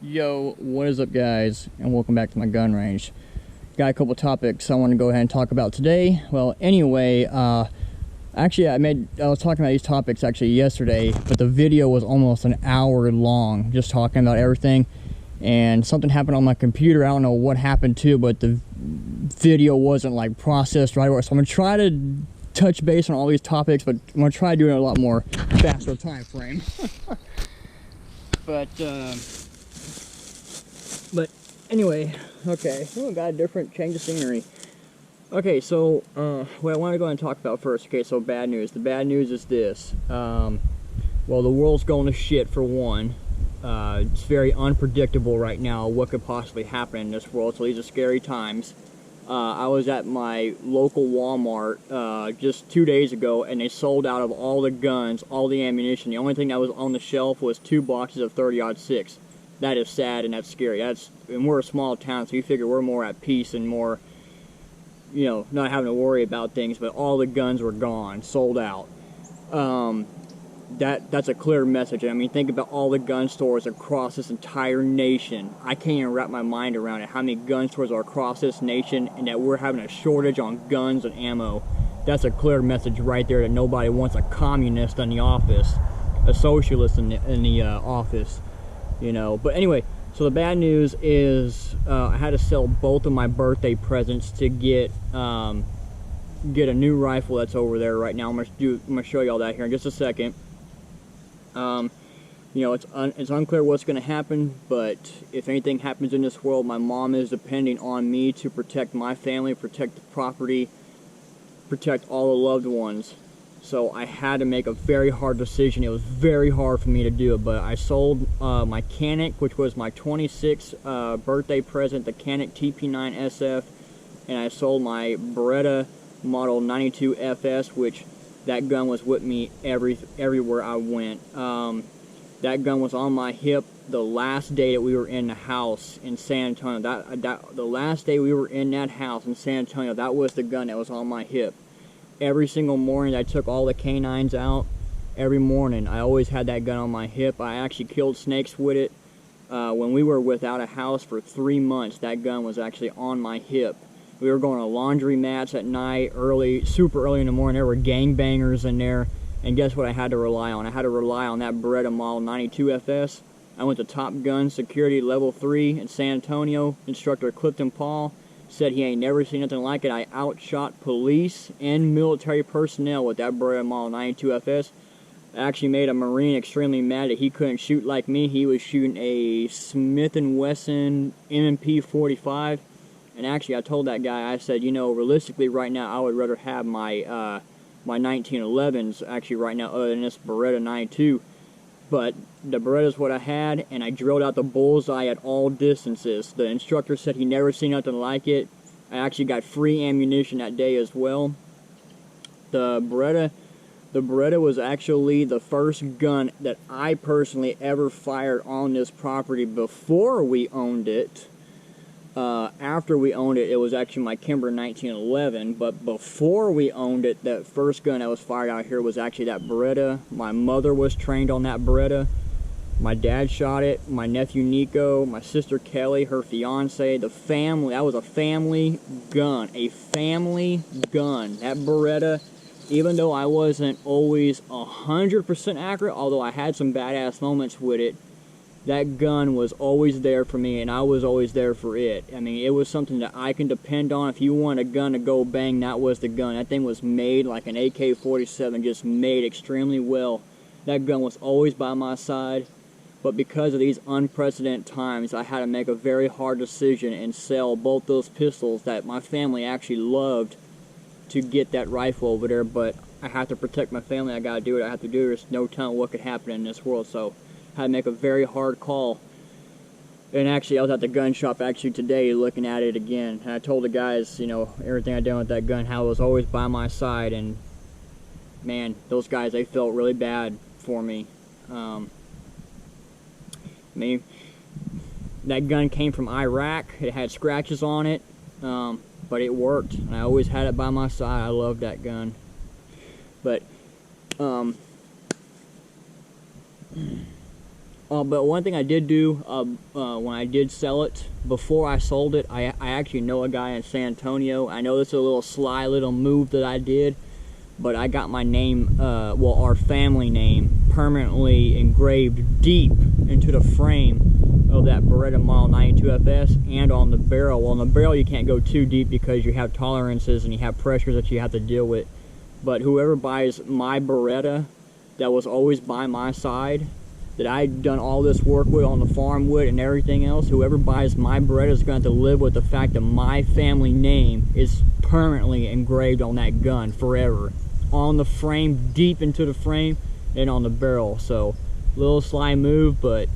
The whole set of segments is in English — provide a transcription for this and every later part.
Yo, what is up, guys, and welcome back to my gun range. Got a couple topics I want to go ahead and talk about today. Well, anyway, actually, I was talking about these topics actually yesterday, but the video was almost an hour long, just talking about everything. And something happened on my computer. I don't know what happened to, but the video wasn't like processed right away. So I'm gonna try to touch base on all these topics, but I'm gonna try to do it in a lot more faster time frame. But anyway, okay, oh, got a different change of scenery. Okay, so what I want to go and talk about first. Okay, so bad news. The bad news is this. Well, the world's going to shit for one. It's very unpredictable right now what could possibly happen in this world, so these are scary times. I was at my local Walmart just 2 days ago, and they sold out of all the guns, all the ammunition. The only thing that was on the shelf was 2 boxes of 30-06. That is sad and that's scary. And we're a small town, so you figure we're more at peace and more, you know, not having to worry about things. But all the guns were gone, sold out. That's a clear message. I mean, think about all the gun stores across this entire nation. I can't even wrap my mind around it. How many gun stores are across this nation, and that we're having a shortage on guns and ammo. That's a clear message right there that nobody wants a communist in the office, a socialist in the office. You know, but anyway, so the bad news is I had to sell both of my birthday presents to get a new rifle that's over there right now. I'm gonna show you all that here in just a second. You know, it's unclear what's going to happen, but if anything happens in this world, my mom is depending on me to protect my family, protect the property, protect all the loved ones. So I had to make a very hard decision. It was very hard for me to do it, but I sold my Canik, which was my 26th birthday present, the Canik TP9 SF, and I sold my Beretta Model 92 FS, which that gun was with me everywhere I went. That gun was on my hip the last day that we were in the house in San Antonio. The last day we were in that house in San Antonio, that was the gun that was on my hip. Every single morning I took all the canines out. Every morning I always had that gun on my hip. I actually killed snakes with it. When we were without a house for 3 months, that gun was actually on my hip. We were going to laundry mats at night, super early in the morning. There were gangbangers in there. And guess what I had to rely on? I had to rely on that Beretta Model 92 FS. I went to Top Gun Security Level 3 in San Antonio. Instructor Clifton Paul said he ain't never seen nothing like it. I outshot police and military personnel with that Beretta Model 92 FS. I actually made a Marine extremely mad that he couldn't shoot like me. He was shooting a Smith & Wesson M&P 45. And actually, I told that guy, I said, you know, realistically right now, I would rather have my my 1911s actually right now other than this Beretta 92. But the Beretta's what I had, and I drilled out the bullseye at all distances. The instructor said he never seen nothing like it. I actually got free ammunition that day as well. The Beretta was actually the first gun that I personally ever fired on this property before we owned it. After we owned it, it was actually my Kimber 1911, but before we owned it, that first gun that was fired out here was actually that Beretta. My mother was trained on that Beretta. My dad shot it, my nephew Nico, my sister Kelly, her fiance, the family. That was a family gun, That Beretta, even though I wasn't always 100% accurate, although I had some badass moments with it, that gun was always there for me, and I was always there for it. I mean, it was something that I can depend on. If you want a gun to go bang, that was the gun. That thing was made like an AK-47, just made extremely well. That gun was always by my side. But because of these unprecedented times, I had to make a very hard decision and sell both those pistols that my family actually loved to get that rifle over there. But I have to protect my family. I gotta do what I have to do. There's no telling what could happen in this world. So I had to make a very hard call. And actually, I was at the gun shop actually today looking at it again. And I told the guys, you know, everything I done with that gun, how it was always by my side. And man, those guys, they felt really bad for me. I mean, that gun came from Iraq. It had scratches on it, but it worked. And I always had it by my side. I loved that gun. But But one thing I did do when I did sell it, before I sold it, I actually know a guy in San Antonio. I know this is a little sly little move that I did, but I got my name, well, our family name, permanently engraved deep into the frame of that Beretta Model 92FS and on the barrel. Well, on the barrel you can't go too deep because you have tolerances and you have pressures that you have to deal with. But whoever buys my Beretta that was always by my side, that I'd done all this work with on the farm with and everything else, whoever buys my Beretta is going to have to live with the fact that my family name is permanently engraved on that gun forever. On the frame, deep into the frame, and on the barrel. So, little sly move, but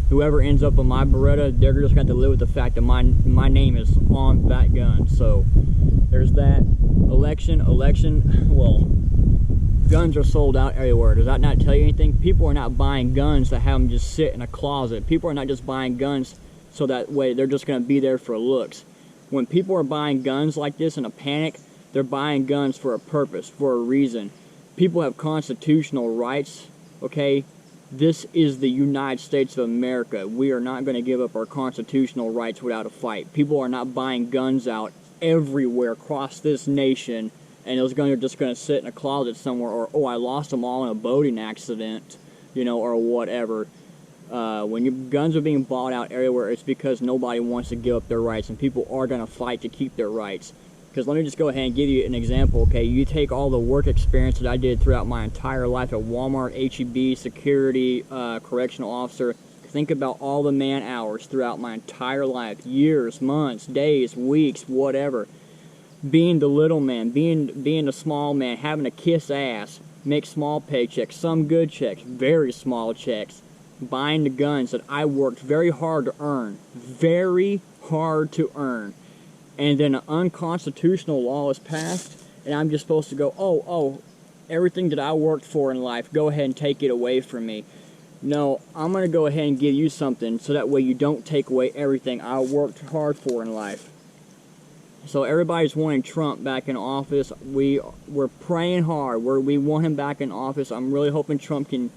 whoever ends up with my Beretta, they're just going to live with the fact that my name is on that gun. So, there's that. Election, well, guns are sold out everywhere. Does that not tell you anything? People are not buying guns to have them just sit in a closet. People are not just buying guns so that way they're just going to be there for looks. When people are buying guns like this in a panic, they're buying guns for a purpose, for a reason. People have constitutional rights, okay? This is the United States of America. We are not going to give up our constitutional rights without a fight. People are not buying guns out everywhere across this nation, and those guns are just going to sit in a closet somewhere, or, oh, I lost them all in a boating accident, you know, or whatever. When your guns are being bought out everywhere, it's because nobody wants to give up their rights, and people are going to fight to keep their rights. Because let me just go ahead and give you an example, okay? You take all the work experience that I did throughout my entire life at Walmart, HEB, security, correctional officer. Think about all the man hours throughout my entire life, years, months, days, weeks, whatever. Being the little man, being the small man, having to kiss ass, make small paychecks, some good checks, very small checks, buying the guns that I worked very hard to earn, and then an unconstitutional law is passed, and I'm just supposed to go, oh, everything that I worked for in life, go ahead and take it away from me. No, I'm going to go ahead and give you something so that way you don't take away everything I worked hard for in life. So everybody's wanting Trump back in office. We're praying hard. We want him back in office. I'm really hoping Trump can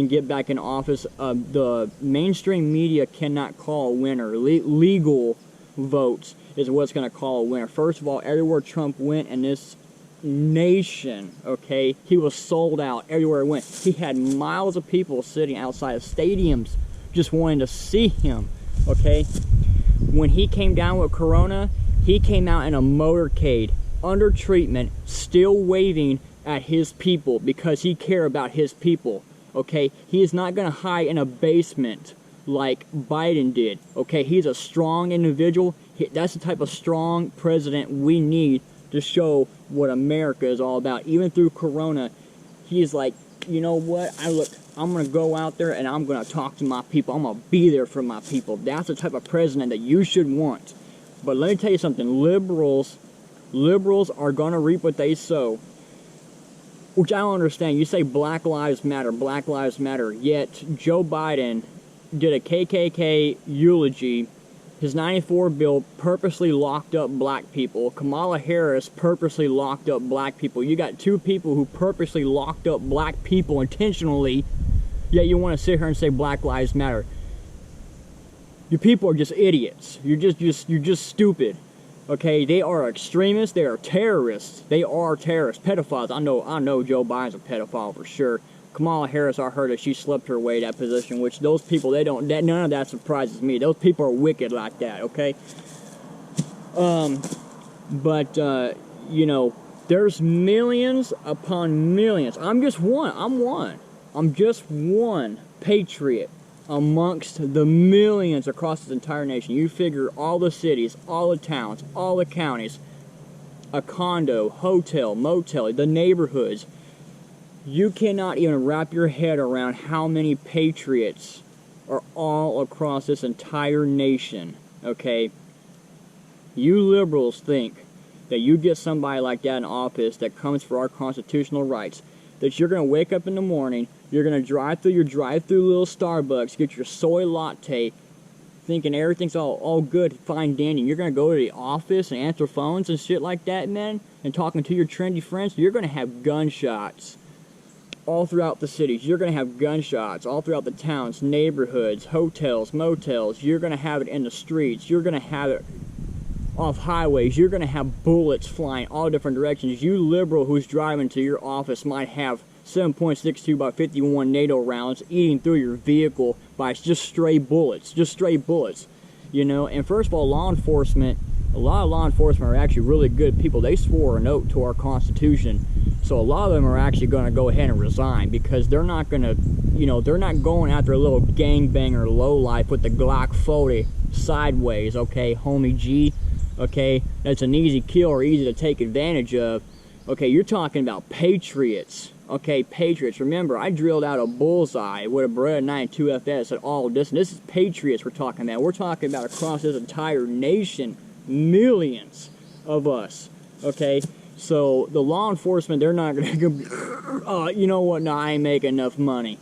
get back in office. The mainstream media cannot call a winner. Legal votes is what's going to call a winner. First of all, everywhere Trump went in this nation, okay, he was sold out everywhere he went. He had miles of people sitting outside of stadiums just wanting to see him, okay? When he came down with Corona, he came out in a motorcade, under treatment, still waving at his people because he cared about his people, okay? He is not going to hide in a basement like Biden did, okay? He's a strong individual. That's the type of strong president we need to show what America is all about. Even through Corona, he's like, you know what? I'm going to go out there and I'm going to talk to my people. I'm going to be there for my people. That's the type of president that you should want. But let me tell you something. Liberals are going to reap what they sow. Which I don't understand. You say Black Lives Matter, yet Joe Biden did a KKK eulogy. His 94 bill purposely locked up black people. Kamala Harris purposely locked up black people. You got two people who purposely locked up black people intentionally, yet you want to sit here and say Black Lives Matter. You people are just idiots. You're just stupid. Okay, they are extremists. They are terrorists. Pedophiles. I know Joe Biden's a pedophile for sure. Kamala Harris, I heard that she slipped her way that position, which those people, none of that surprises me. Those people are wicked like that, okay? You know, there's millions upon millions. I'm just one patriot amongst the millions across this entire nation. You figure all the cities, all the towns, all the counties, a condo, hotel, motel, the neighborhoods. You cannot even wrap your head around how many patriots are all across this entire nation, okay? You liberals think that you get somebody like that in office that comes for our constitutional rights, that you're going to wake up in the morning, you're going to drive through your drive-through little Starbucks, get your soy latte, thinking everything's all good, fine, dandy. You're going to go to the office and answer phones and shit like that, man, and talking to your trendy friends, you're going to have gunshots. all throughout the cities. You're going to have gunshots all throughout the towns, neighborhoods, hotels, motels. You're going to have it in the streets. You're going to have it off highways. You're going to have bullets flying all different directions. You liberal who's driving to your office might have 7.62 by 51 NATO rounds eating through your vehicle by just stray bullets. You know, and first of all, law enforcement, a lot of law enforcement are actually really good people. They swore an oath to our Constitution. So a lot of them are actually going to go ahead and resign because they're not going to, you know, they're not going after a little gangbanger lowlife with the Glock 40 sideways, okay, homie G, okay? That's an easy kill or easy to take advantage of. Okay, you're talking about patriots, okay, patriots. Remember, I drilled out a bullseye with a Beretta 92 FS at all distance. This is patriots we're talking about. We're talking about across this entire nation, millions of us, okay? So the law enforcement, they're not going to be, oh, you know what, no, I ain't making enough money.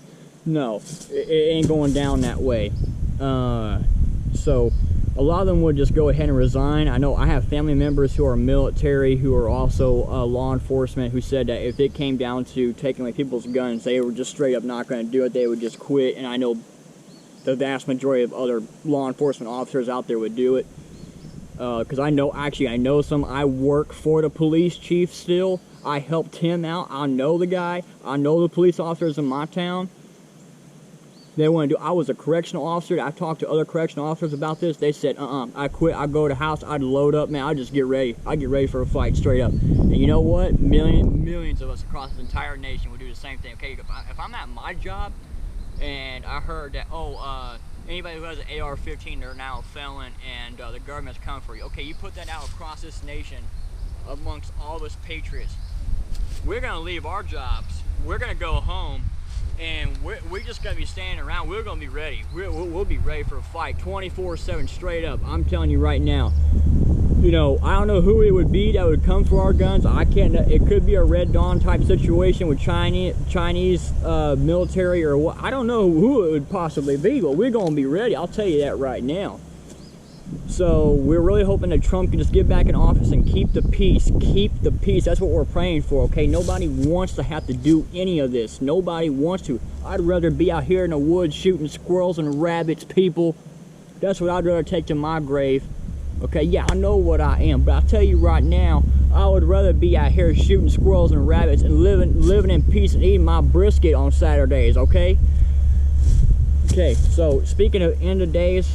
No, it ain't going down that way. So a lot of them would just go ahead and resign. I know I have family members who are military, who are also law enforcement, who said that if it came down to taking away people's guns, they were just straight up not going to do it. They would just quit. And I know the vast majority of other law enforcement officers out there would do it. Because I know some. I work for the police chief still. I helped him out. I know the guy. I know the police officers in my town. They want to do. I was a correctional officer. I talked to other correctional officers about this. They said, I quit. I go to the house. I'd load up, man. I'd just get ready. I'd get ready for a fight straight up. And you know what? Millions of us across this entire nation would do the same thing. Okay, if I'm at my job and I heard that, anybody who has an AR-15, they're now a felon, and the government's coming for you. Okay, you put that out across this nation amongst all of us patriots. We're going to leave our jobs. We're going to go home, and we're just going to be standing around. We're going to be ready. We'll be ready for a fight 24/7 straight up. I'm telling you right now. You know, I don't know who it would be that would come for our guns. I can't. It could be a Red Dawn type situation with Chinese military or what. I don't know who it would possibly be, but we're going to be ready. I'll tell you that right now. So we're really hoping that Trump can just get back in office and keep the peace. Keep the peace. That's what we're praying for, okay? Nobody wants to have to do any of this. Nobody wants to. I'd rather be out here in the woods shooting squirrels and rabbits, people. That's what I'd rather take to my grave. Okay, yeah, I know what I am, but I'll tell you right now, I would rather be out here shooting squirrels and rabbits and living in peace and eating my brisket on Saturdays, okay? Okay, so speaking of end of days,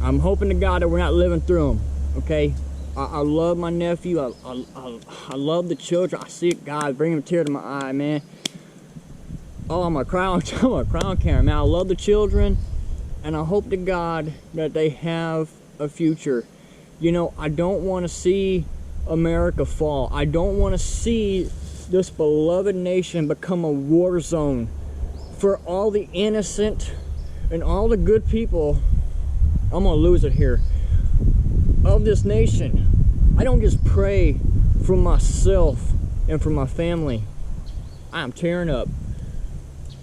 I'm hoping to God that we're not living through them, okay? I love my nephew. I love the children. I see it, God, bring a tear to my eye, man. Oh, I'm a cry on camera, man. I love the children, and I hope to God that they have a future. You know, I don't want to see America fall. I don't want to see this beloved nation become a war zone for all the innocent and all the good people. I'm gonna lose it here. Of this nation. I don't just pray for myself and for my family. I'm tearing up.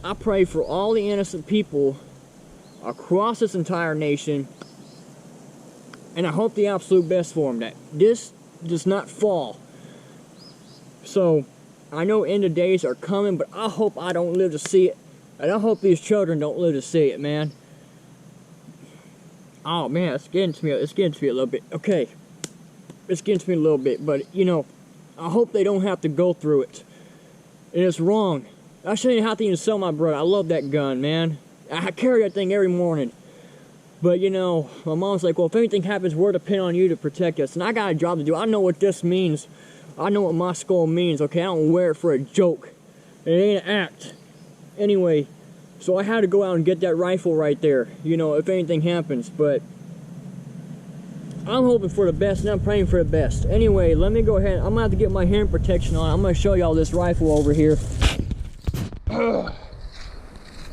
I pray for all the innocent people across this entire nation. And I hope the absolute best for them, that this does not fall. So, I know end of days are coming, but I hope I don't live to see it. And I hope these children don't live to see it, man. Oh, man, it's getting to me a little bit. Okay, it's getting to me a little bit, but, you know, I hope they don't have to go through it. And it's wrong. I shouldn't have to even sell my brother. I love that gun, man. I carry that thing every morning. But, you know, my mom's like, well, if anything happens, we're depending on you to protect us. And I got a job to do. I know what this means. I know what my skull means, okay? I don't wear it for a joke. It ain't an act. Anyway, so I had to go out and get that rifle right there, you know, if anything happens. But I'm hoping for the best, and I'm praying for the best. Anyway, let me go ahead. I'm going to have to get my hearing protection on. I'm going to show y'all this rifle over here.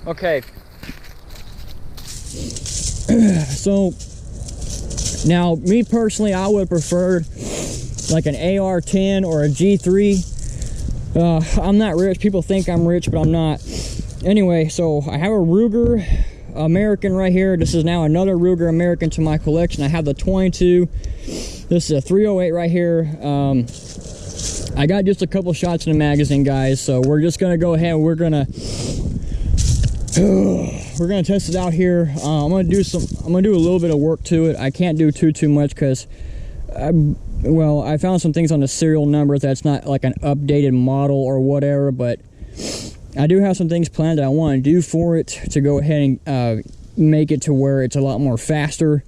Okay. So now me personally, I would prefer like an AR-10 or a G3. I'm not rich. People think I'm rich, but I'm not. Anyway, so I have a Ruger American right here. This is now another Ruger American to my collection. I have the 22. This is a 308 right here. I got just a couple shots in the magazine, guys, so we're just gonna go ahead and we're gonna test it out here. I'm gonna do a little bit of work to it. I can't do too much because I found some things on the serial number that's not like an updated model or whatever, but I do have some things planned that I want to do for it to go ahead and make it to where it's a lot more faster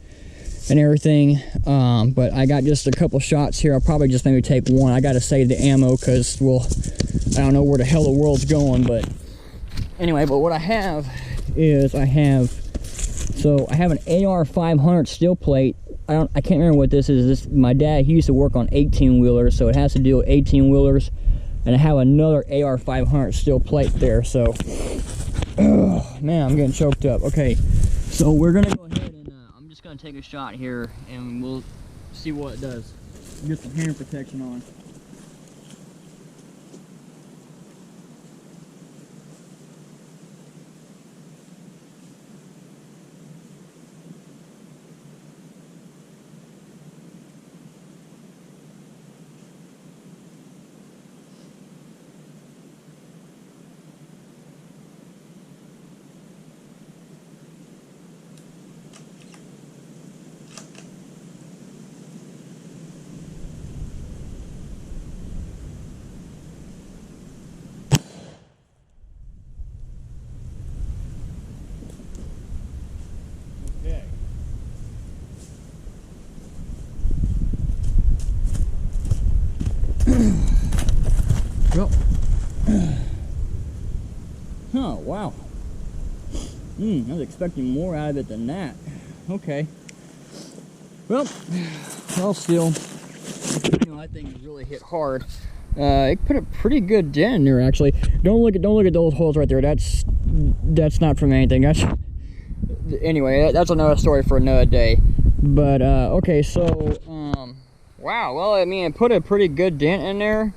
and everything. But I got just a couple shots here. I'll probably just maybe take one. I gotta save the ammo because, well, I don't know where the hell the world's going, but anyway. But what I have is I have an AR 500 steel plate. I can't remember what this is. My dad, he used to work on 18-wheelers, so it has to do with 18-wheelers. And I have another AR 500 steel plate there. So, man, I'm getting choked up. Okay, so we're gonna go ahead and I'm just gonna take a shot here, and we'll see what it does. Get some hearing protection on. Well, oh wow. I was expecting more out of it than that. Okay. Well, still, that thing really hit hard. It put a pretty good dent in there, actually. Don't look at those holes right there. That's not from anything. Anyway, that's another story for another day. But okay, so wow. Well, I mean, it put a pretty good dent in there.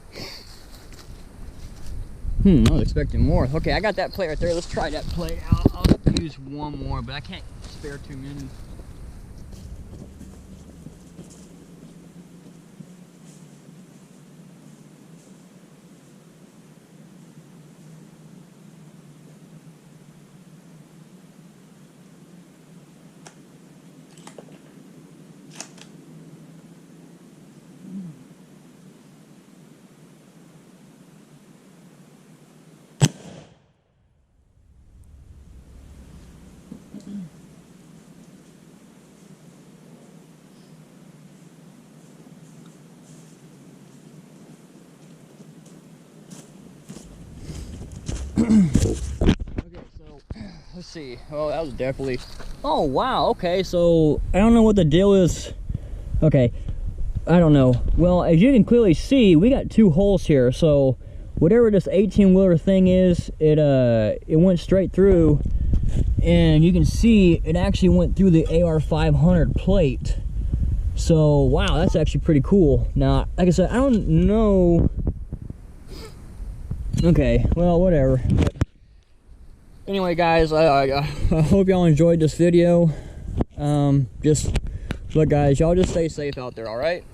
I was expecting more. Okay, I got that plate right there. Let's try that plate. I'll use one more, but I can't spare too many. Okay, so let's see. Oh, that was definitely. Oh wow. Okay, so I don't know what the deal is. Okay, I don't know. Well, as you can clearly see, we got two holes here. So whatever this 18-wheeler thing is, it went straight through, and you can see it actually went through the AR 500 plate. So wow, that's actually pretty cool. Now, like I said, I don't know. Okay, well, whatever. But anyway, guys, I hope y'all enjoyed this video. Just look, guys, y'all just stay safe out there, all right?